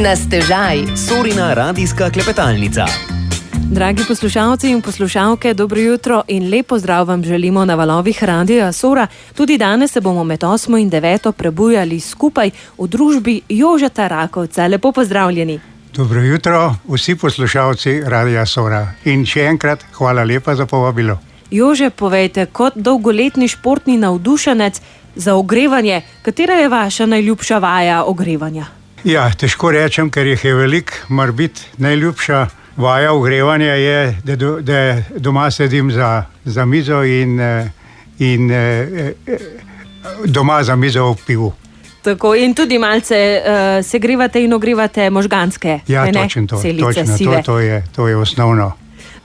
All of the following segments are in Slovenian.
Na stežaj. Sorina radijska klepetalnica. Dragi poslušalci in poslušalke, dobro jutro in lep pozdrav vam želimo na valovih Radia Sora. Tudi danes se bomo med 8 in 9 prebujali skupaj v družbi Jožeta Rakovca. Lepo pozdravljeni. Dobro jutro vsi poslušalci Radia Sora in še enkrat hvala lepa za povabilo. Jože, povejte, kot dolgoletni športni navdušenec za ogrevanje, katera je vaša najljubša vaja ogrevanja? Ja, težko rečem, ker jih je veliko, mar biti najljubša vaja ogrevanja je, da doma sedim za mizo in doma za mizo ob pivu. Tako, in tudi malce segrevate in ogrevate možganske. Ja, to je osnovno.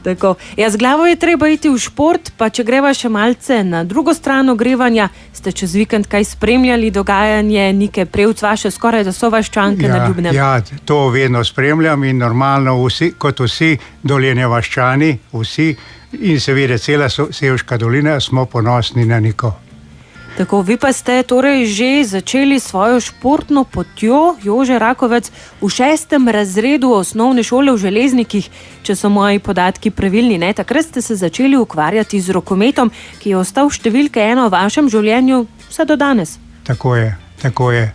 Tako. Ja, z glavo je treba iti v šport, pa če greva še malce na drugo stran ogrevanja, ste čez vikend kaj spremljali dogajanje Nike Prevc, vaše skoraj da sovaščanke na Ljubnem? Ja, to vedno spremljam in normalno kot vsi Dolenjevaščani, vsi in seveda cela Sevška dolina smo ponosni na Niko. Tako, vi pa ste torej že začeli svojo športno potjo, Jože Rakovec, v 6. razredu osnovne šole v Železnikih, če so moji podatki pravilni, ne? Takrat ste se začeli ukvarjati z rokometom, ki je ostal številka 1 v vašem življenju vse do danes. Tako je.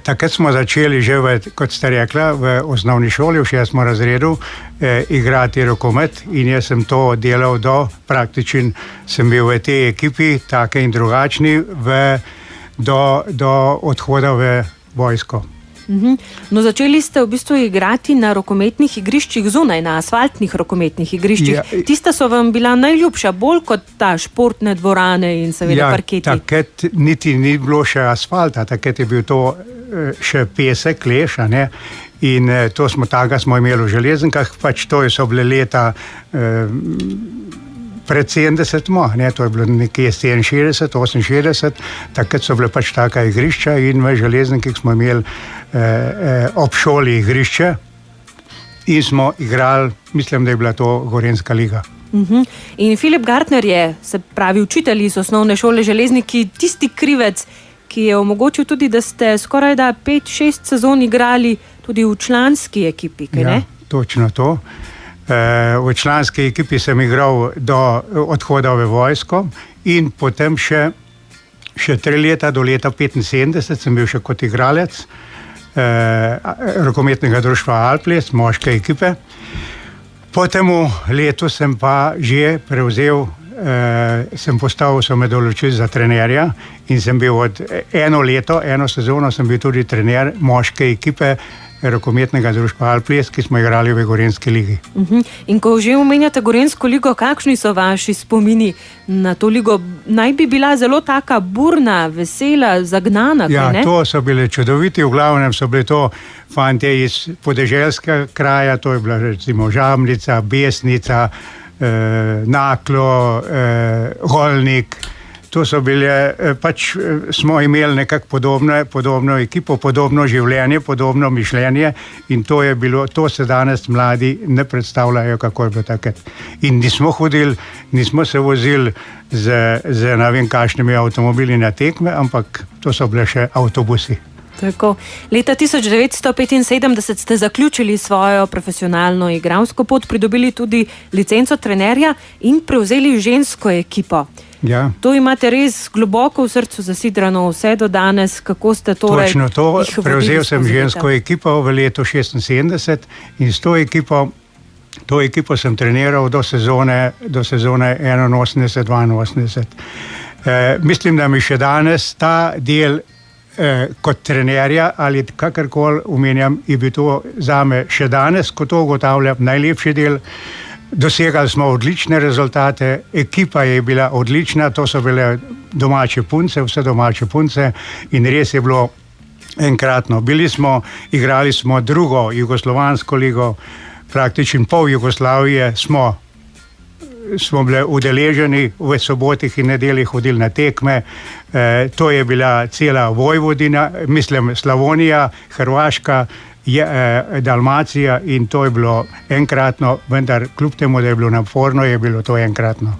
Takrat smo začeli že, kot ste rekla, v osnovni šoli, v 6. razredu, igrati rokomet in jaz sem to delal praktično sem bil v tej ekipi, take in drugačni, do odhoda v vojsko. No, začeli ste v bistvu igrati na rokometnih igriščih zunaj, na asfaltnih rokometnih igriščih. Ja, tista so vam bila najljubša, bolj kot ta športne dvorane in seveda parketi. Ja, takrat niti ni bilo še asfalta, takrat je bil to še pesek, leš, ne? In taga smo imeli v Železnikah, pač to so bile leta pred 70, to je bilo nekje 67, 68, takrat so bile pač taka igrišča in v Železnikih smo imeli ob šoli igrišče in smo igrali, mislim, da je bila to Gorenjska liga. In Filip Gartner je, se pravi učitelj iz osnovne šole Železniki, tisti krivec, ki je omogočil tudi, da ste skoraj da 5-6 sezon igrali tudi v članski ekipi, kaj ne? Ja, točno to. V članski ekipi sem igral do odhoda v vojsko in potem še 3 leta, do leta 75 sem bil še kot igralec rokometnega društva Alples, moške ekipe. Po temu letu sem pa že prevzel, so me določili za trenerja in sem bil eno sezono sem bil tudi trener moške ekipe rokometnega društva Alples, ki smo igrali v Gorenjski ligi. In ko že omenjate Gorenjsko ligo, kakšni so vaši spomini na to ligo? Naj bi bila zelo taka burna, vesela, zagnana, ja, kaj ne? Ja, to so bile čudoviti, v glavnem so bile to fantje iz podeželskega kraja, to je bila recimo Žabnica, Besnica, Naklo, Golnik. To so bile, pač smo imeli nekako podobno ekipo, podobno življenje, podobno mišljenje in to se danes mladi ne predstavljajo, kako je bilo takrat. In nismo se vozili z ne vem kakšnimi avtomobili na tekme, ampak to so bile še avtobusi. Tako. Leta 1975 ste zaključili svojo profesionalno igralsko pot, pridobili tudi licenco trenerja in prevzeli žensko ekipo. Ja. To imate res globoko v srcu zasidrano vse do danes, kako ste torej... Točno to, prevzel sem žensko ekipo v letu 76 in s to ekipo sem treniral do sezone 81-82. Mislim, da mi še danes ta del kot trenerja ali kakorkoli omenjam, je bil to zame še danes, ko to ugotavljam, najlepši del. Dosegali smo odlične rezultate, ekipa je bila odlična, to so bile domače punce, vse domače punce in res je bilo enkratno. Igrali smo drugo jugoslovansko ligo, praktično pol Jugoslavije smo bili udeleženi, v sobotih in nedeljih hodili na tekme, to je bila cela Vojvodina, mislim Slavonija, Hrvaška, Dalmacija in to je bilo enkratno, vendar kljub temu, da je bilo naporno, je bilo to enkratno.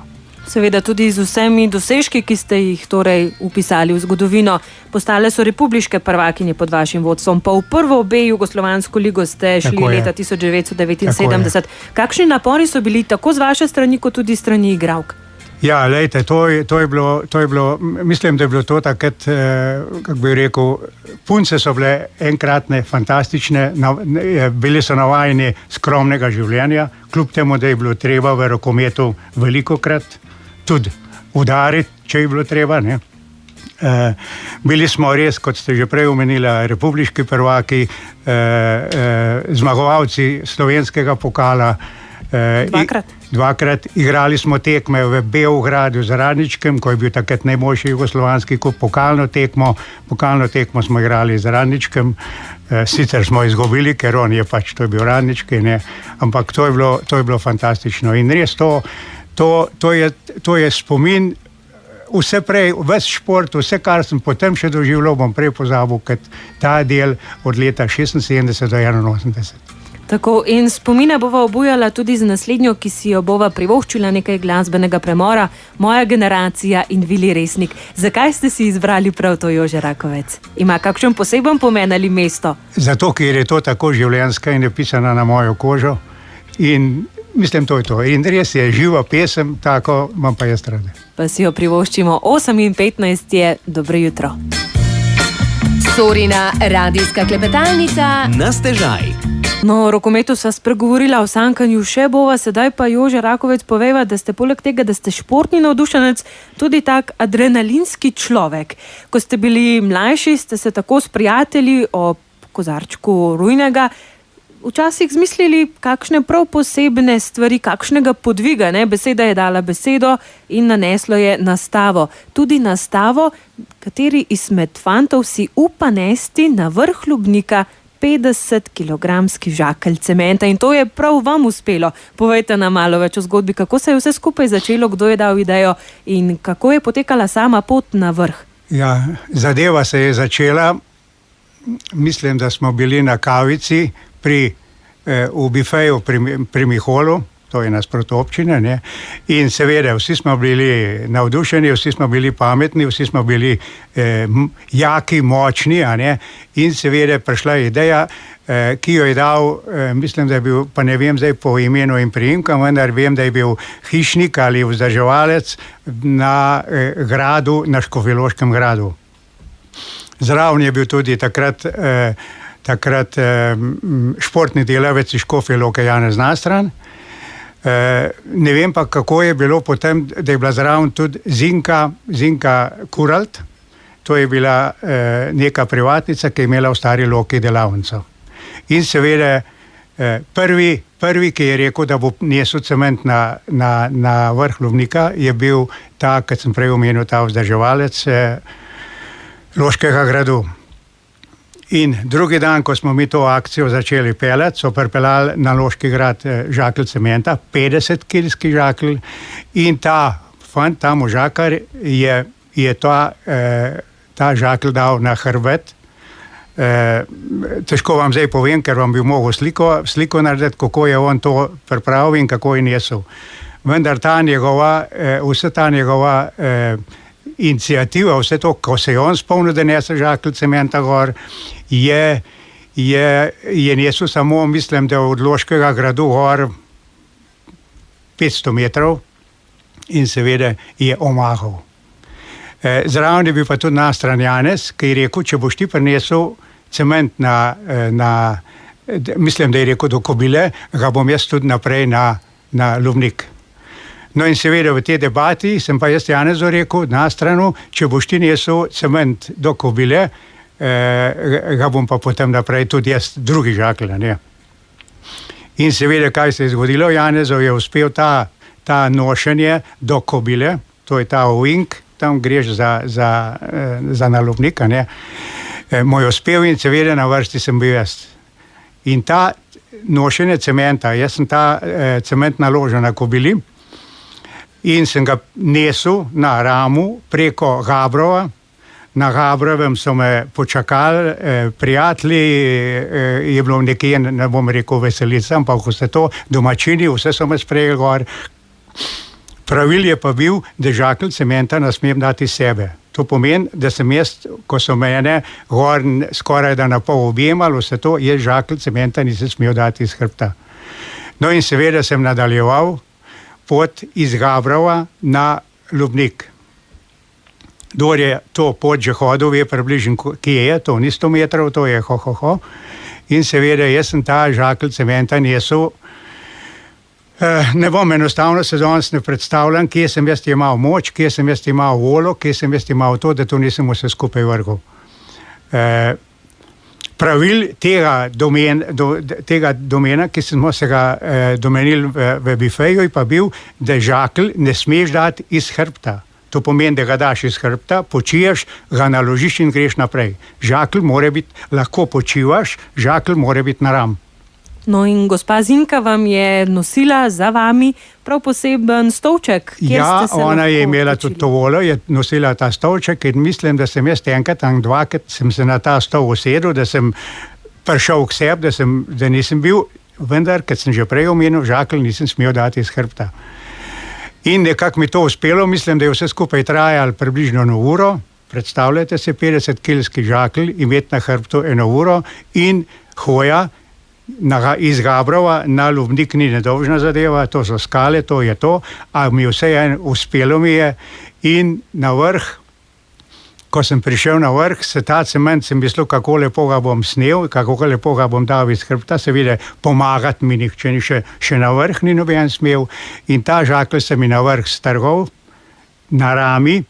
Seveda tudi z vsemi dosežki, ki ste jih torej upisali v zgodovino. Postale so republiške prvakinje pod vašim vodstvom, pa v prvo B jugoslovansko ligo ste šli leta 1979. Kakšni napori so bili tako z vaše strani, kot tudi strani igralk? Ja, lejte, to je bilo, mislim, da je bilo to takrat, kako bi rekel, punce so bile enkratne, fantastične, bili so navajeni skromnega življenja, kljub temu, da je bilo treba v rokometu velikokrat tudi udariti, če je bilo treba, ne. Bili smo res, kot ste že prej omenili, republiški prvaki, zmagovalci slovenskega pokala. Dvakrat. Igrali smo tekme v Beogradu z Radničkem, ko je bil takrat najboljši jugoslovanski kup, pokalno tekmo smo igrali z Radničkem, sicer smo izgubili, ker on je pač, to je bil Radnički, ne, ampak to je bilo fantastično in res to je spomin, vse prej, ves šport, vse, kar sem potem še doživljal, bom prej pozabil, kot ta del od leta 76 do 81. Tako, in spomine bova obujala tudi z naslednjo, ki si jo bova privoščila nekaj glasbenega premora, Moja generacija in Vili Resnik. Zakaj ste si izbrali prav to, Jože Rakovec? Ima kakšen poseben pomen ali mesto? Zato, ker je to tako življenjska in je pisana na mojo kožo in mislim, to je to. In res je živa pesem, tako imam pa jaz rade. Pa si jo privoščimo. 8:15 je, dobro jutro. Sorina radijska klepetalnica. Na stežaj. No, o rokometu sva spregovorila, o sankanju še bova, sedaj pa Jože Rakovec poveva, da ste poleg tega, da ste športni navdušenec, tudi tak adrenalinski človek. Ko ste bili mlajši, ste se tako s prijatelji o kozarčku rujnega včasih zmislili kakšne prav posebne stvari, kakšnega podviga, ne? Beseda je dala besedo in naneslo je nastavo. Tudi nastavo, kateri izmed fantov si upa nesti na vrh Lubnika 50-kilogramski žakelj cementa in to je prav vam uspelo. Povejte nam malo več o zgodbi, kako se je vse skupaj začelo, kdo je dal idejo in kako je potekala sama pot na vrh. Ja, zadeva se je začela, mislim, da smo bili na kavici v bifeju pri Miholu, to je nasproti občine, ne? In seveda vsi smo bili navdušeni, vsi smo bili pametni, vsi smo bili jaki, močni, a ne? In seveda prišla ideja, ki jo je dal, mislim, da je bil, pa ne vem zdaj po imenu in priimku, vendar vem, da je bil hišnik ali vzdrževalec na gradu, na Škofjeloškem gradu. Zraven je bil tudi takrat športni delavec iz Škofje Loke Janez Nastran. Ne vem pa, kako je bilo potem, da je bila zraven tudi Zinka Kuralt. To je bila neka privatnica, ki je imela v Stari Loki delavnico. In seveda prvi, ki je rekel, da bo nesel cement na vrh Lubnika, je bil ta, kot sem prej omenil, ta vzdrževalec Loškega gradu. In drugi dan, ko smo mi to akcijo začeli peljati, so pripeljali na Loški grad žakelj cementa, 50-kilski žakelj, in ta fant, ta možakar, je ta žakelj dal na hrbet. Težko vam zdaj povem, ker vam bi mogel sliko narediti, kako je on to pripravil in kako je nesel. Vendar vsa ta njegova iniciativa, vse to, ko se je on spomnil, da nese žakelj cementa gor, je nesel samo, mislim, da od Loškega gradu gor 500 metrov in seveda je omahal. Zraven je bil pa tudi Nastran Janez, ki je rekel, če boš ti prinesel cement mislim, da je rekel do Kobile, ga bom jaz tudi naprej na Lubnik. No in seveda v tej debati sem pa jaz Janezu rekel, Nastranu, če boš ti nesel cement do Kobile, ga bom pa potem naprej tudi jaz drugi žakelj, ne. In seveda, kaj se je zgodilo, Janezu je uspel ta nošenje do Kobile, to je ta ovink, tam greš za na Lubnik, ne. Moj uspel in seveda na vrsti sem bil jaz. In ta nošenje cementa, jaz sem ta cement naložil na Kobili, in sem ga nesel na ramu preko Gabrova. Na Gabrovem so me počakali prijatelji, je bilo nekje, ne bom rekel veselica, ampak vse to, domačini, vse so me sprejeli gor. Pravil je pa bil, da žakelj cementa ne smem dati iz sebe. To pomeni, da sem jaz, ko so mene gor skoraj da na pol objemali, vse to, jaz žakelj cementa nisem smel dati iz hrbta. No in seveda sem nadaljeval pot iz Gabrova na Lubnik. Dor je to pot že hodil, je približno, kje je, to ni 100 metrov, to je ho. In seveda jaz sem ta žakelj cementa nesel. Ne bom enostavno se danes ne predstavljam, kje sem jaz imel moč, kje sem jaz imel volo, kje sem jaz imel to, da to nisem vse skupaj vrgel. Pravil tega domena, ki smo se ga domenili v bifeju, je pa bil, da žakelj ne smeš dati iz hrbta. To pomeni, da ga daš iz hrbta, počiješ, ga naložiš in greš naprej. Žakelj mora biti, lahko počivaš, žakelj mora biti naram. No in gospa Zinka vam je nosila za vami prav poseben stolček. Ja, ona je imela tudi to volo, je nosila ta stolček in mislim, da sem jaz enkrat, dvakrat sem se na ta stol usedel, da sem prišel k sebi, da nisem bil, vendar, ker sem že prej omenil, žakelj nisem smel dati iz hrbta. In nekako mi to uspelo, mislim, da je vse skupaj trajalo približno 1 uro. Predstavljajte se 50-kilski žakelj, imeti na hrbtu 1 uro in hoja iz Gabrova na Lubnik ni nedolžna zadeva, to so skale, to je to, a mi vseeno uspelo mi je in na vrh, ko sem prišel na vrh, se ta cement sem mislil, kako lepo ga bom snel, kako lepo ga bom dal iz hrbta, seveda pomagati mi nihče ni še na vrh ni noben smel in ta žakelj se mi na vrh strgal na rami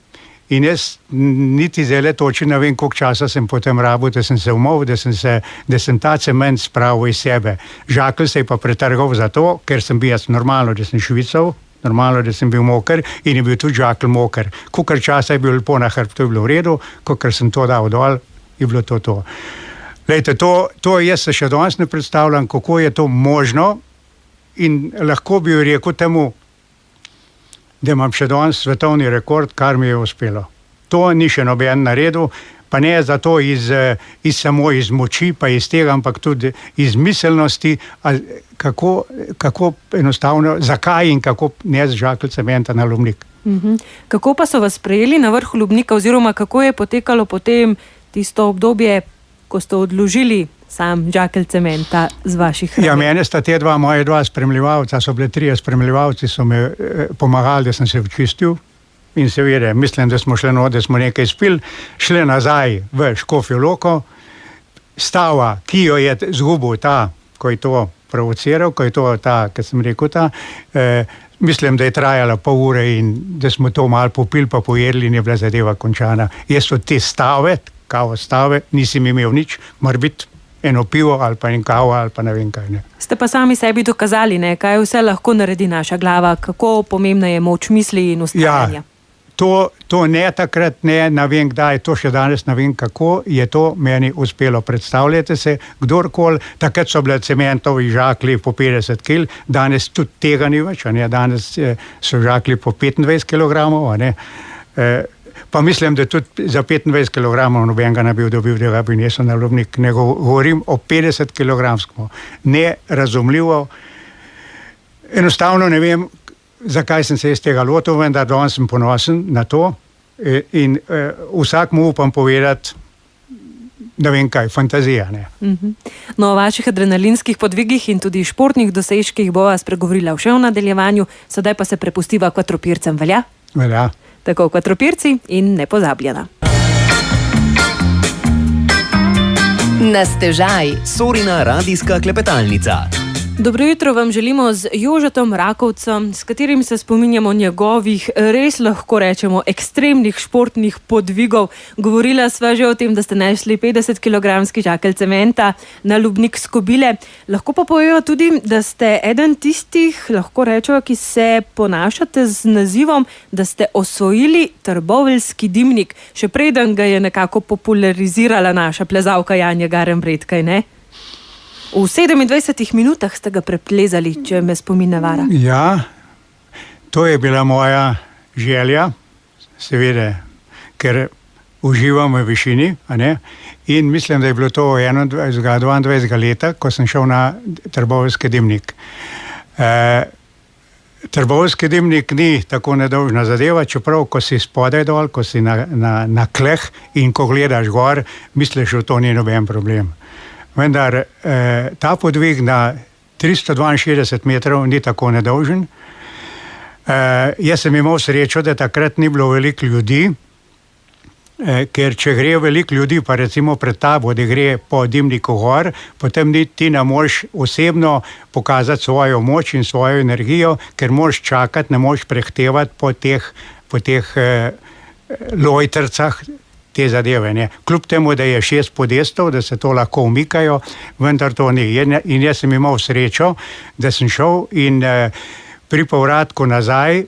in jaz niti zdaj točno ne vem, koliko časa sem potem rabil, da sem se umil, da sem ta cement spravil iz sebe. Žakelj se je pa pretrgal zato, ker sem bil jaz normalno, da sem švical, normalno, da sem bil moker in je bil tudi žakelj moker. Kolikor časa je bil lepo na hrbtu, je bilo v redu, kolikor sem to dal dol, je bilo to. Lejte, to jaz se še danes ne predstavljam, kako je to možno in lahko bi rekel temu, da imam še danes svetovni rekord, kar mi je uspelo. To ni še noben naredil, pa ne zato samo iz moči, pa iz tega, ampak tudi iz miselnosti, kako enostavno, zakaj in kako ne z žakelj cementa na Lubnik. Kako pa so vas sprejeli na vrhu Lubnika oziroma kako je potekalo potem tisto obdobje, ko ste odložili sam žakelj cementa z vaših ramen? Ja, mene sta moje dva spremljevalca, so bile 3 spremljevalci, so me pomagali, da sem se očistil in seveda, mislim, da smo šli da smo nekaj spili, šli nazaj v Škofjo Loko, stava, ki jo je zgubil ta, ko je to provociral, ko je to ta, kot sem rekel, mislim, da je trajala pol ure in da smo to malo popili pa pojedli in je bila zadeva končana. Jaz od te stave, nisem imel nič, mora biti eno pivo ali pa en kavo ali pa ne vem kaj. Ne. Ste pa sami sebi dokazali, kaj vse lahko naredi naša glava, kako pomembna je moč misli in ustvarjanja. Ja, to ne takrat, ne vem kdaj, to še danes ne vem kako je to meni uspelo. Predstavljate se, kdorkoli, takrat so bile cementovi žaklji po 50 kg, danes tudi tega ni več, danes so žaklji po 25 kg, pa mislim, da tudi za 25 kg nobenega ne bi dobil, da ga bi nesel na Lubnik. Ne govorim o 50 kg. Nerazumljivo. Enostavno ne vem, zakaj sem se iz tega lotil, vendar danes sem ponosen na to in vsak mu upam povedati, ne vem kaj, fantazija. Ne. No, o vaših adrenalinskih podvigih in tudi športnih dosežkih bova spregovorila še v nadaljevanju, sedaj pa se prepustiva kvadropircem, velja? Velja. Tako kvadropirci in nepozabljena. Na stežaj. Sorina radijska klepetalnica. Dobro jutro vam želimo z Jožetom Rakovcem, s katerim se spominjamo njegovih, res lahko rečemo, ekstremnih športnih podvigov. Govorila sva že o tem, da ste našli 50-kilogramski žakelj cementa na Lubnik Skobile. Lahko pa povejo tudi, da ste eden tistih, lahko rečemo, ki se ponašate z nazivom, da ste osvojili trboveljski dimnik. Še preden ga je nekako popularizirala naša plezalka Janja Garnbret, kaj ne? V 27 minutah ste ga preplezali, če me spomin ne vara. Ja, to je bila moja želja, seveda, ker uživam v višini, in mislim, da je bilo to 22. leta, ko sem šel na trboveljski dimnik. Trbovski dimnik ni tako nedolžna zadeva, čeprav ko si spodaj dol, ko si na kleh in ko gledaš gor, misliš, da to ni noben problem. Vendar ta podvig na 362 metrov ni tako nedolžen. Jaz sem imel srečo, da takrat ni bilo veliko ljudi, ker če gre veliko ljudi, pa recimo pred tabo, da gre po dimniku gor, potem ti ne moreš osebno pokazati svojo moč in svojo energijo, ker moraš čakati, ne moreš prehtevati po teh lojtrcah te zadeve. Ne. Kljub temu, da je 6 podestov, da se to lahko umikajo, vendar to ni. In jaz sem imel srečo, da sem šel in pri povratku nazaj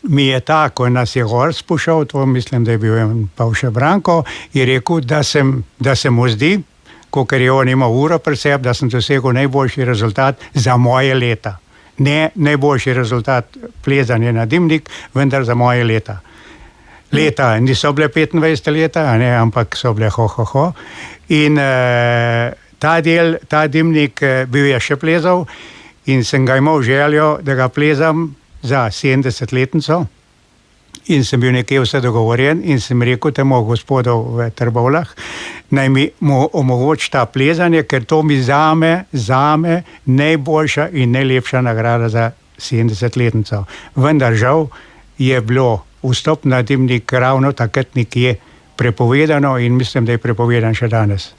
mi je ta, ko nas je gor spuščal, to mislim, da je bil Pavše Branko, je rekel, da se mu zdi, kakor je on imel uro pri sebi, da sem dosegel najboljši rezultat za moje leta. Ne najboljši rezultat plezanja na dimnik, vendar za moje leta. Leta niso bile 25 leta, ne, ampak so bile ho. In ta dimnik bil je še plezal in sem ga imel željo, da ga plezam za 70-letnico in sem bil nekje vse dogovorjen in sem rekel temu gospodu v Trbovljah, naj mi omogoči ta plezanje, ker to mi zame najboljša in najlepša nagrada za 70-letnico. Vendar žal je bilo vstop na dimnik ravno takrat nekje prepovedano in mislim, da je prepovedan še danes.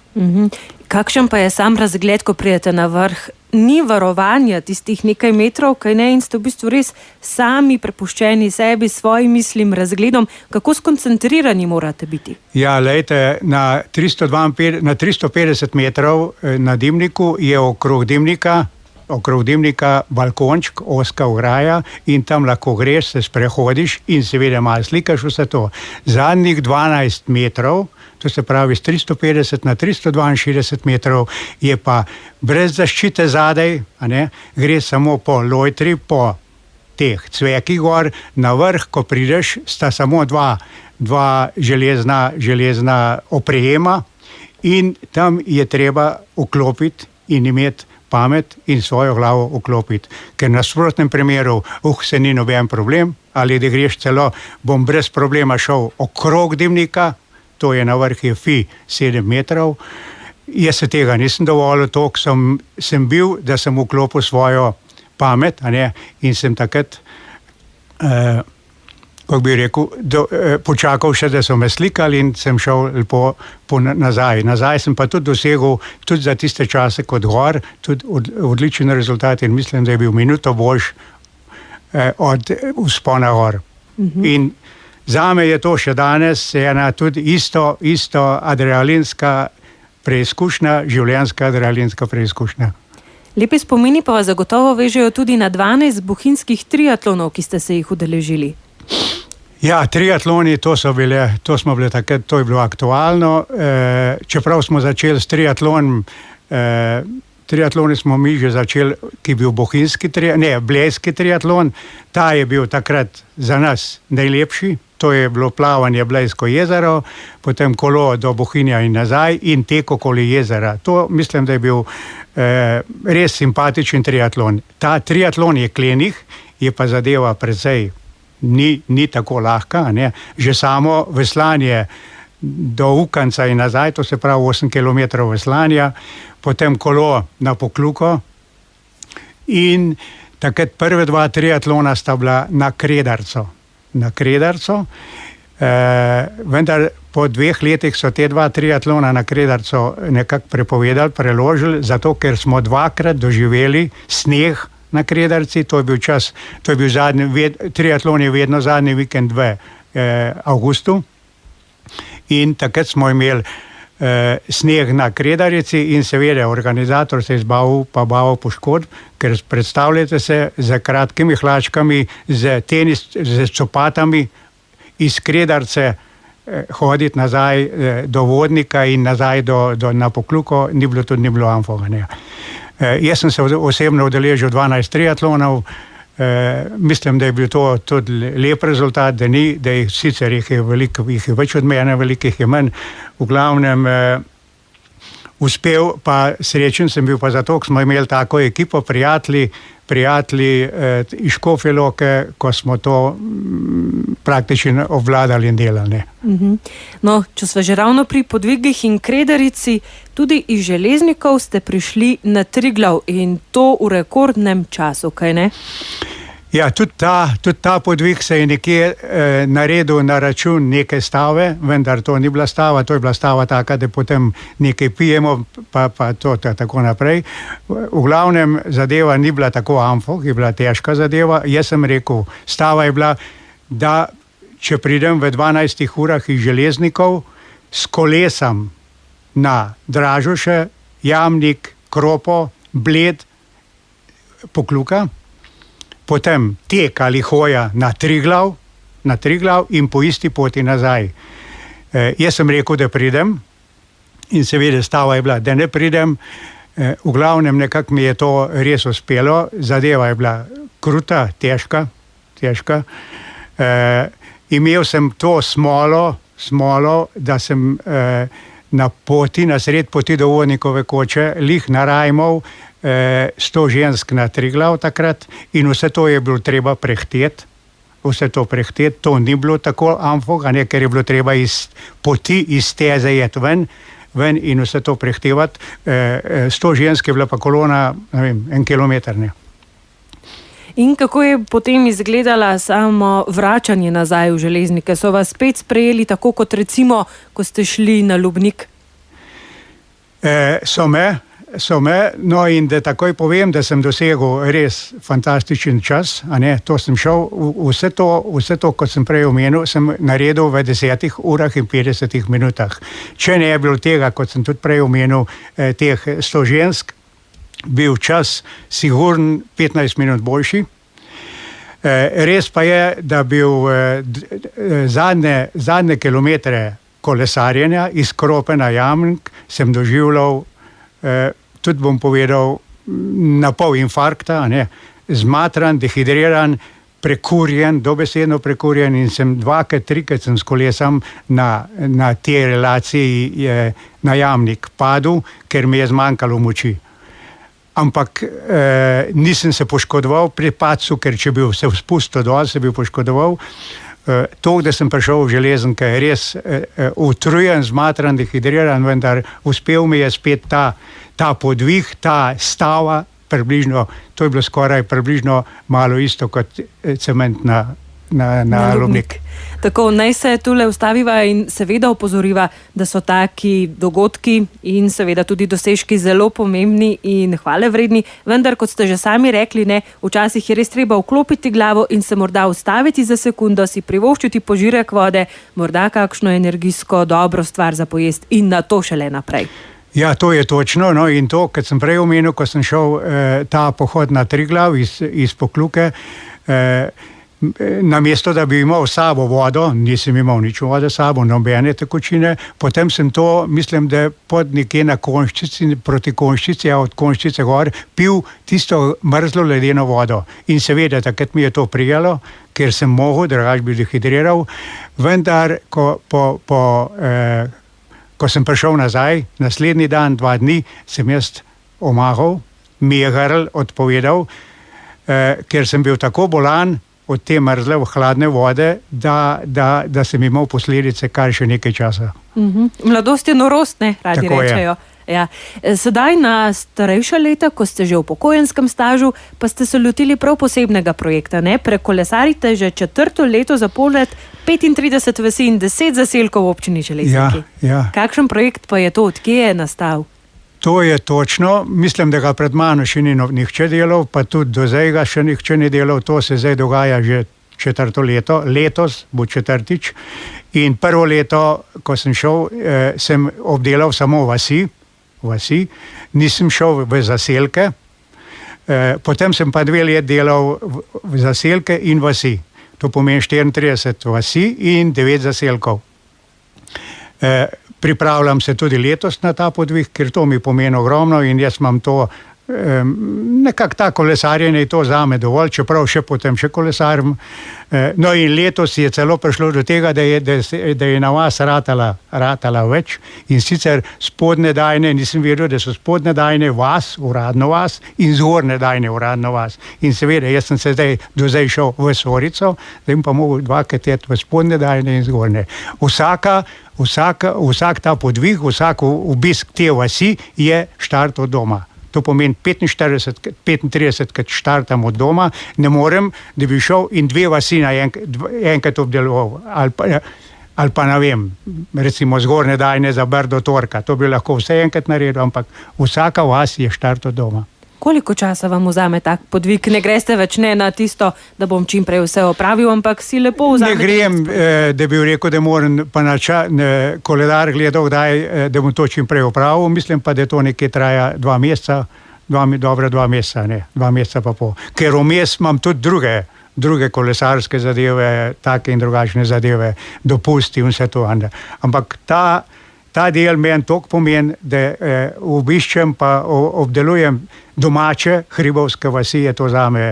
Kakšen pa je sam razgled, ko prijete na vrh? Ni varovanja tistih nekaj metrov, kaj ne, in ste v bistvu res sami prepuščeni sebi, svojim mislim, razgledom. Kako skoncentrirani morate biti? Ja, lejte, na 350 metrov na dimniku je okrog dimnika balkonček, ozka ograja in tam lahko greš, se sprehodiš in seveda malo slikaš vse to. Zadnjih 12 metrov, to se pravi z 350 na 362 metrov, je pa brez zaščite zadaj, gre samo po lojtri, po teh cvekih gor, na vrh, ko prideš, sta samo dva železna oprijema in tam je treba vklopiti in imeti pamet in svojo glavo vklopiti. Ker na nasprotnem primeru, se ni noben problem, ali da greš celo, bom brez problema šel okrog dimnika, to je na vrhu FI 7 metrov. Jaz se tega nisem dovolil, toliko sem bil, da sem vklopil svojo pamet, in sem takrat, kako bi rekel, počakal še, da so me slikali in sem šel lepo nazaj. Nazaj sem pa tudi dosegel, tudi za tiste čase kot gor, tudi odličen rezultat in mislim, da je bil minuto boljš od vzpona gor. In zame je to še danes ena tudi isto adrenalinska preizkušnja, življenjska adrenalinska preizkušnja. Lepi spomini pa vas zagotovo vežejo tudi na 12 bohinjskih triatlonov, ki ste se jih udeležili. Ja, triatloni, to smo bili takrat, to je bilo aktualno. Čeprav smo začeli s triatlonom, triatloni smo mi že začeli, ki je bil blejski triatlon, ta je bil takrat za nas najlepši. To je bilo plavanje Blejsko jezero, potem kolo do Bohinja in nazaj in tek okoli jezera. To mislim, da je bil res simpatičen triatlon. Ta triatlon je klenih, je pa zadeva precej ni tako lahka. Že samo veslanje do Ukanca in nazaj, to se pravi 8 km veslanja, potem kolo na Pokljuko in takrat prve 2 triatlona sta bila na Kredarco. Vendar po 2 letih so te 2 triatlona na Kredarco nekako prepovedali, preložili, zato ker smo 2-krat doživeli sneg na Kredarci, to je bil čas, to je bil triatlon je vedno zadnji vikend v avgustu in takrat smo imeli sneg na Kredarici in seveda organizator se je zbavil poškodb, ker predstavljate se z kratkimi hlačkami, z copatami iz Kredarce hoditi nazaj do Vodnika in nazaj na Pokljuko, ni bilo amfoga. Jaz sem se osebno udeležil 12 triatlonov, mislim, da je bil to tudi lep rezultat, da jih sicer jih je veliko, jih je več od mene, velikih je manj. V glavnem uspel, pa srečen sem bil pa zato, ker smo imeli tako ekipo, prijatelji, prijatelji iz Škofje Loke, ko smo to praktično obvladali in delali. No, če smo že ravno pri podvigih in Kredarici, tudi iz Železnikov ste prišli na Triglav in to v rekordnem času, kaj ne? Ja, tudi ta podvig se je nekje naredil na račun neke stave, vendar to ni bila stava, to je bila stava taka, da potem nekaj pijemo, pa to tako naprej. V glavnem zadeva ni bila tako amfo, je bila težka zadeva. Jaz sem rekel, stava je bila, da če pridem v 12 urah iz Železnikov s kolesom na Dražuše, Jamnik, Kropo, Bled, Pokljuka, potem tek ali hoja na Triglav in po isti poti nazaj. Jaz sem rekel, da pridem in seveda stava je bila, da ne pridem. V glavnem nekako mi je to res uspelo. Zadeva je bila kruta, težka. Imel sem to smolo, da sem na sred poti do Vodnikove koče, lih na Rajmov, 100 žensk na Triglav takrat in vse to je bilo treba prehteti. To ni bilo tako amfo, ker je bilo treba iz poti, iz steze jeti ven in vse to prehtevati. 100 žensk je bila pa kolona, ne vem, 1 kilometer. Ne. In kako je potem izgledala samo vračanje nazaj v Železnike? So vas spet sprejeli tako kot recimo, ko ste šli na Lubnik? So me, no in da takoj povem, da sem dosegel res fantastičen čas, to sem šel, vse to, kot sem prej omenil, sem naredil v 10 urah in 50 minutah. Če ne je bilo tega, kot sem tudi prej omenil, teh 100 žensk, bil čas sigurno 15 minut boljši. Res pa je, da bil zadnje kilometre kolesarjenja iz Krope na Jamnik sem doživljal, tudi bom povedal, na pol infarkta, zmatran, dehidriran, prekurjen, dobesedno prekurjen in sem 2-3 sem s kolesom na tej relaciji na Jamnik padel, ker mi je zmanjkalo moči. Ampak nisem se poškodoval pri padcu, ker če bi se spustil dol, se bi poškodoval. To, da sem prišel v Železnike, je res utrujen, zmatran, dehidriran, vendar uspel mi je spet ta podvig, ta stava, približno, to je bilo skoraj približno malo isto kot cement na Lubnik. Tako, naj se tule ustaviva in seveda opozoriva, da so taki dogodki in seveda tudi dosežki zelo pomembni in hvale vredni, vendar, kot ste že sami rekli, včasih je res treba vklopiti glavo in se morda ustaviti za sekundo, si privoščiti požirek vode, morda kakšno energijsko dobro stvar za pojesti in na to šele naprej. Ja, to je točno, in to, kot sem prej omenil, ko sem šel ta pohod na Triglav iz Pokljuke, namesto, da bi imel sabo vodo, nisem imel nič vode sabo, nobene tekočine, potem sem to, mislim, da pod nekje na Konjščici, proti Konjščici, od Konjščice gor, pil tisto mrzlo ledeno vodo. In seveda, takrat mi je to prijalo, ker sem mogel, drugače bi dehidriral, vendar, ko sem prišel nazaj, naslednji dan, 2 dni, sem jaz omahal, mi je grl odpovedal, ker sem bil tako bolan od te mrzle, hladne vode, da sem imel posledice kar še nekaj časa. Mladost je norost, radi tako rečejo. Ja. Sedaj na starejša leta, ko ste že v pokojenskem stažu, pa ste se lotili prav posebnega projekta. Prekolesarite že 4. leto zapored 35 vasi in 10 zaselkov v občini Železniki. Ja. Kakšen projekt pa je to, odkje je nastal? To je točno, mislim, da ga pred mano še ni nihče delal, pa tudi do zdaj ga še nihče ni delal, to se zdaj dogaja že 4. leto, letos bo 4. In prvo leto, ko sem šel, sem obdelal samo vasi, nisem šel v zaselke, potem sem pa 2 leti delal v zaselke in vasi. To pomeni 34 vasi in 9 zaselkov. Pripravljam se tudi letos na ta podvig, ker to mi pomeni ogromno in jaz imam to nekako ta kolesarjenje je to zame dovolj, čeprav še potem še kolesarim. No in letos je celo prišlo do tega, da je na vas ratala več, in sicer Spodnje Dajne, nisem vedel, da so Spodnje Dajne vas, uradno vas, in Zgornje Dajne uradno vas. In seveda, jaz sem se do zdaj šel v Sorico, zdaj pa mogel dvakrat iti v Spodnje Dajne in Zgornje. Vsak ta podvig, vsak obisk te vasi je štart od doma. To pomeni 35 krat štartam od doma, ne morem, da bi šel in dve vasi enkrat obdeloval, ali pa ne vem, recimo Zgornje Dajne za Brdo Torka, to bi lahko vse enkrat naredil, ampak vsaka vas je štart od doma. Koliko časa vam vzame tak podvig? Ne greste več na tisto, da bom čim prej vse opravil, ampak si lepo vzamete. Ne grem, da bi rekel, da moram pa na koledar gledal, da bom to čim prej opravil. Mislim pa, da to nekje traja 2 meseca, dobra 2 meseca, ne, 2 meseca pa pol. Ker vmes imam tudi druge kolesarske zadeve, take in drugačne zadeve, dopusti in vse to. Ampak ta del meni toliko pomeni, da obiščem pa obdelujem domače hribovske vasi, je to zame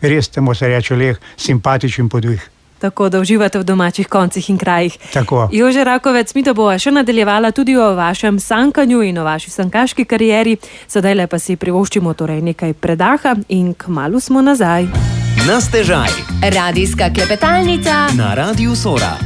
res, temu se reče, simpatičen podvig. Tako, da uživate v domačih koncih in krajih. Tako. Jože Rakovec, mi to bova še nadaljevala tudi o vašem sankanju in o vaši sankaški karieri. Sedaj pa si privoščimo torej nekaj predaha in kmalu smo nazaj. Na stežaj. Radijska klepetalnica Na Radiu Sora.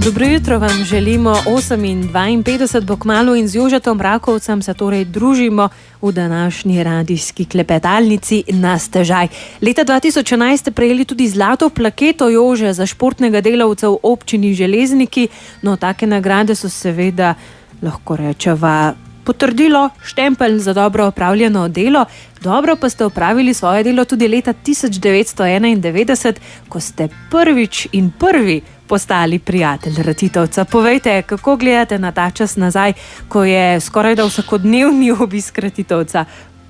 Dobro jutro vam želimo, 8:52 bo kmalu in z Jožetom Rakovcem se torej družimo v današnji radijski klepetalnici Na stežaj. Leta 2011 ste prejeli tudi zlato plaketo, Jože, za športnega delavca v občini Železniki. No, take nagrade so seveda, lahko rečeva, potrdilo, štempelj za dobro opravljeno delo. Dobro pa ste opravili svoje delo tudi leta 1991, ko ste prvi postali prijatelj Ratitovca. Povejte, kako gledate na ta čas nazaj, ko je skorajda vsakodnevni obisk Ratitovca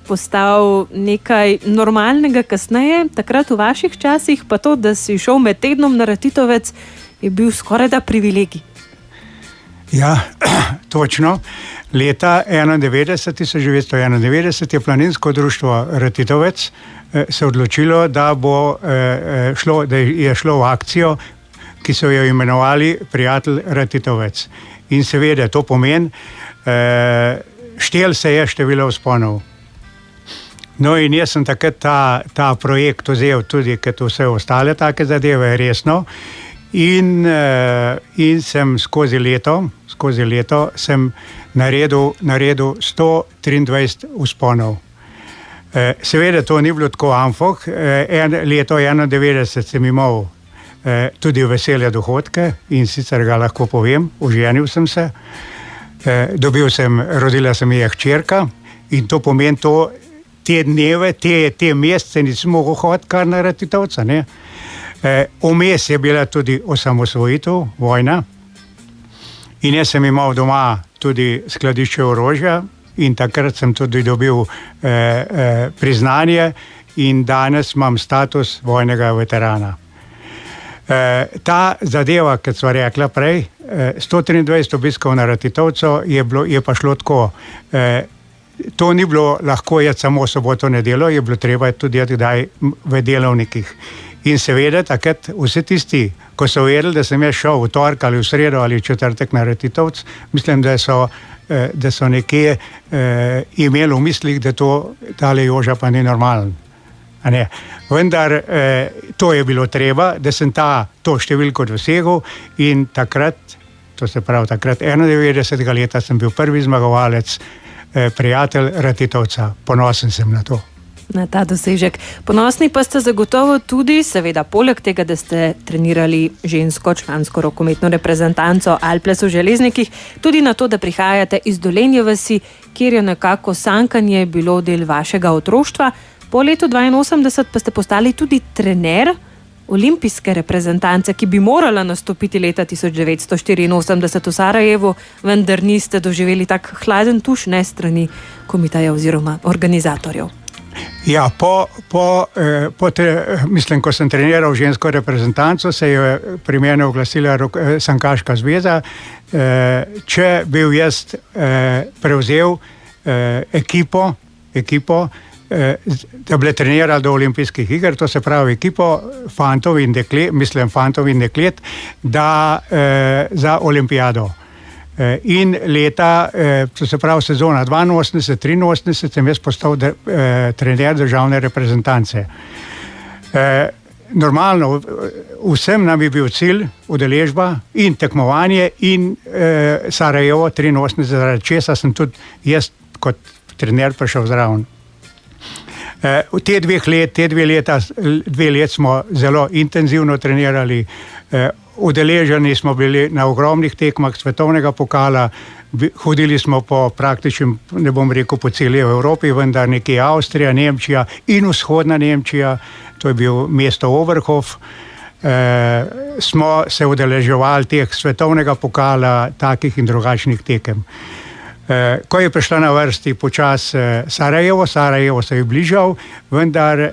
postal nekaj normalnega kasneje, takrat v vaših časih pa to, da si šel med tednom na Ratitovec, je bil skorajda privilegij. Ja, točno. Leta 1991 je Planinsko društvo Ratitovec se odločilo, da je šlo v akcijo, ki so jo imenovali Prijatelj Ratitovec. In seveda to pomeni, štel se je število vzponov. No in jaz sem takrat ta projekt vzel tudi, kot vse ostale take zadeve, resno. In sem skozi leto sem naredil 123 vzponov. Seveda to ni bilo tako amfoh. Leto 91 sem imel tudi veselje dohodke in sicer ga lahko povem, oženil sem se, rodila se mi je hčerka in to pomeni te dneve, te mesece nisem mogel hoditi kar na Ratitovca, ne. Vmes je bila tudi osamosvojitev, vojna, in jaz sem imel doma tudi skladišče orožja in takrat sem tudi dobil priznanje in danes imam status vojnega veterana. Ta zadeva, kot sva rekla prej, 123 obiskov na Ratitovcu je pa šlo tako. To ni bilo lahko jeti samo soboto, nedeljo, je bilo treba tudi jeti kdaj v delovnikih. In seveda takrat vsi tisti, ko so vedeli, da sem jaz šel v torek ali v sredo ali v četrtek na Ratitovc, mislim, da so nekje imeli v mislih, da tale Joža pa ni normalen. Vendar to je bilo treba, da sem to številko dosegel in takrat, to se pravi takrat 91. leta sem bil prvi zmagovalec, prijatelj Ratitovca. Ponosen sem na to. Na ta dosežek. Ponosni pa ste zagotovo tudi, seveda, poleg tega, da ste trenirali žensko člansko rokometno reprezentanco Alples v Železnikih, tudi na to, da prihajate iz Dolenje vasi, kjer je nekako sankanje bilo del vašega otroštva. Po letu 82 pa ste postali tudi trener olimpijske reprezentance, ki bi morala nastopiti leta 1984 v Sarajevu, vendar niste doživeli tak hladen tuš ne strani komiteja oziroma organizatorjev. Ja, mislim, ko sem treniral žensko reprezentanco, se je pri mene oglasila Sankaška zveza, če bi jaz prevzel ekipo ekipo, da bi trenirali do olimpijskih iger, to se pravi ekipo fantov in deklet, da za olimpijado. In leta, to se pravi sezona 82-83, sem jaz postal trener državne reprezentance. Normalno, vsem nam je bil cilj udeležba in tekmovanje in Sarajevo 83, zaradi česa sem tudi jaz kot trener prišel zraven. V te dve let smo zelo intenzivno trenirali, udeleženi smo bili na ogromnih tekmah svetovnega pokala, hodili smo po praktičnem, ne bom rekel po celi Evropi, vendar nekje Avstrija, Nemčija in vzhodna Nemčija, to je bil mesto Oberhof, smo se udeleževali teh svetovnega pokala, takih in drugačnih tekem. Ko je prišla na vrsti počas Sarajevo se je bližal, vendar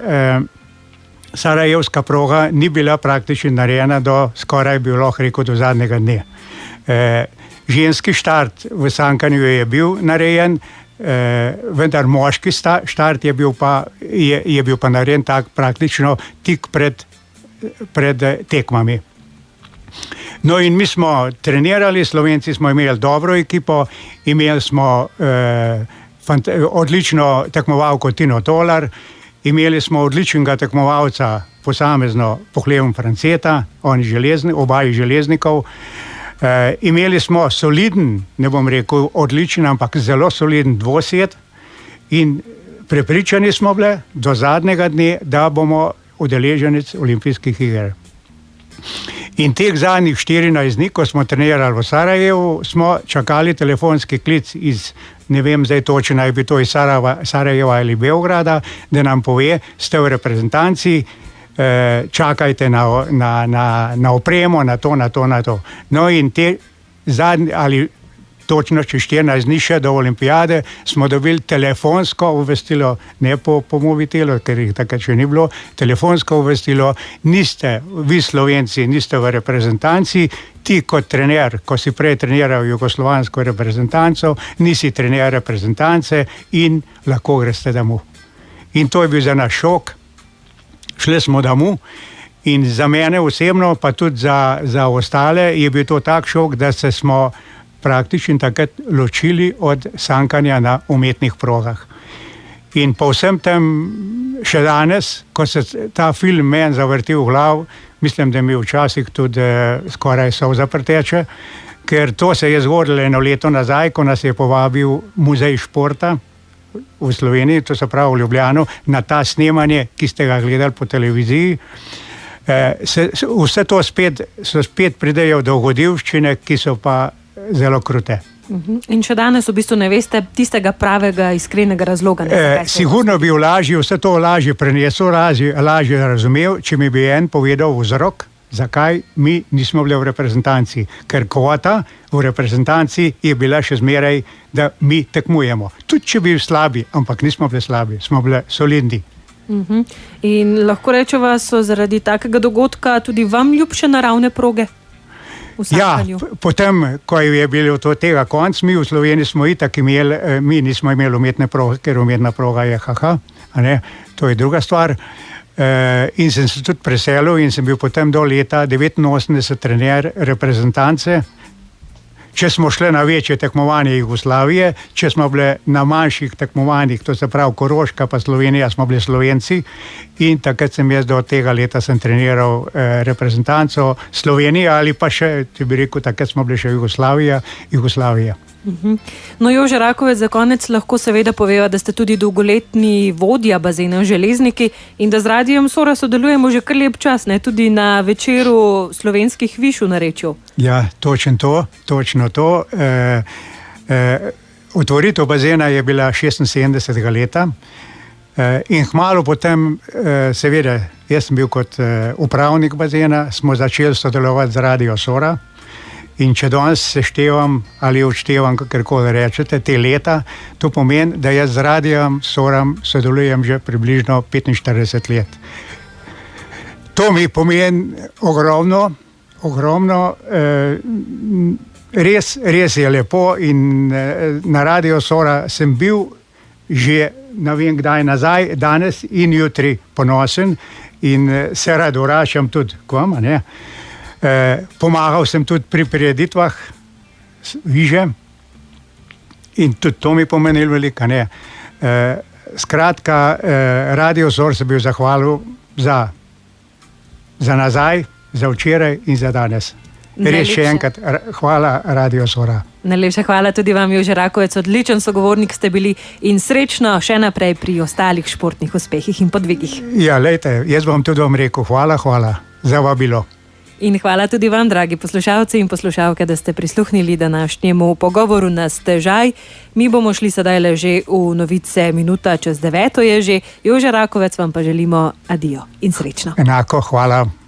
sarajevska proga ni bila praktično narejena do skoraj bi lahko rekel do zadnjega dne. Ženski štart v sankanju je bil narejen, vendar moški štart je bil pa narejen tak praktično tik pred tekmami. No in mi smo trenirali, Slovenci smo imeli dobro ekipo, imeli smo odlično tekmovalko Tino Tolar, imeli smo odličnega tekmovalca posamezno Pohleven Franceta, oba iz Železnikov. Imeli smo soliden, ne bom rekel odličen, ampak zelo soliden dvosed in prepričani smo bili do zadnjega dne, da bomo udeleženec olimpijskih iger. In teh zadnjih 14 dni, ko smo trenirali v Sarajevu, smo čakali telefonski klic iz, ne vem zdaj točno, naj bi to iz Sarajeva ali Beograda, da nam pove, ste v reprezentanci, čakajte na opremo, na to. No in te zadnji, ali točno čez 14 dni še do olimpijade, smo dobili telefonsko obvestilo, ne po mobitelu, ker jih takrat še ni bilo, telefonsko obvestilo, vi Slovenci niste v reprezentanci, ti kot trener, ko si prej treniral jugoslovansko reprezentanco, nisi trener reprezentance in lahko greste domov. In to je bil za nas šok. Šli smo domov in za mene osebno, pa tudi za ostale, je bil to tak šok, da se smo praktično takrat ločili od sankanja na umetnih progah. In po vsem tem še danes, ko se ta film meni zavrti v glav, mislim, da mi včasih tudi skoraj solza preteče, ker to se je zgodilo eno leto nazaj, ko nas je povabil Muzej športa v Sloveniji, to se pravi v Ljubljano, na ta snemanje, ki ste ga gledali po televiziji. Vse to spet pridejo dogodivščine, ki so pa zelo krute. In še danes v bistvu ne veste tistega pravega, iskrenega razloga. Sigurno bi vse to lažje prenesel, lažje razumel, če mi bi en povedal vzrok, zakaj mi nismo bili v reprezentanci. Ker kvota v reprezentanci je bila še zmeraj, da mi tekmujemo. Tudi če bi bili slabi, ampak nismo bili slabi, smo bili solidni. In lahko rečeva, so zaradi takega dogodka tudi vam ljubše naravne proge? Ja, potem, ko je bilo tega konc, mi v Sloveniji smo itak imeli, mi nismo imeli umetne proge, ker umetna proga je to je druga stvar. In sem se tudi preselil in sem bil potem do leta 89 trener reprezentance. Če smo šli na večje tekmovanje Jugoslavije, če smo bili na manjših tekmovanjih, to se pravi Koroška pa Slovenija, smo bili Slovenci in takrat sem jaz do tega leta sem treniral reprezentanco Slovenije ali pa še, če bi rekel, takrat smo bili še Jugoslavija. No, Jože Rakovec, za konec lahko seveda poveva, da ste tudi dolgoletni vodja bazena v Železniki in da z Radiem Sora sodelujemo že kar lep čas, tudi na večeru slovenskih viš v narečju. Ja, točno to. Otvoritev bazena je bila 76. leta in kmalu potem, seveda, jaz sem bil kot upravnik bazena, smo začeli sodelovati z Radio Sora. In če danes seštevam ali odštevam, kakorkoli rečete, te leta, to pomeni, da jaz z Radiem Soram sodelujem že približno 45 let. To mi pomeni ogromno, res je lepo in na Radio Sora sem bil že ne vem kdaj nazaj, danes in jutri ponosen in se rad vračam tudi k vam. Pomagal sem tudi pri prireditvah Viže in tudi to mi pomenilo veliko. Skratka, Radio Sor se bi zahvalil za nazaj, za včeraj in za danes. Res še enkrat hvala Radio Sora. Najlepša hvala tudi vam, Jože Rakovec, odličen sogovornik ste bili in srečno še naprej pri ostalih športnih uspehih in podvigih. Ja, lejte, jaz bom tudi vam rekel hvala za vabilo. In hvala tudi vam, dragi poslušalci in poslušalke, da ste prisluhnili današnjemu pogovoru Na stežaj. Mi bomo šli sedaj le že v novice, 8:01 je že. Jože Rakovec, vam pa želimo adijo in srečno. Enako, hvala.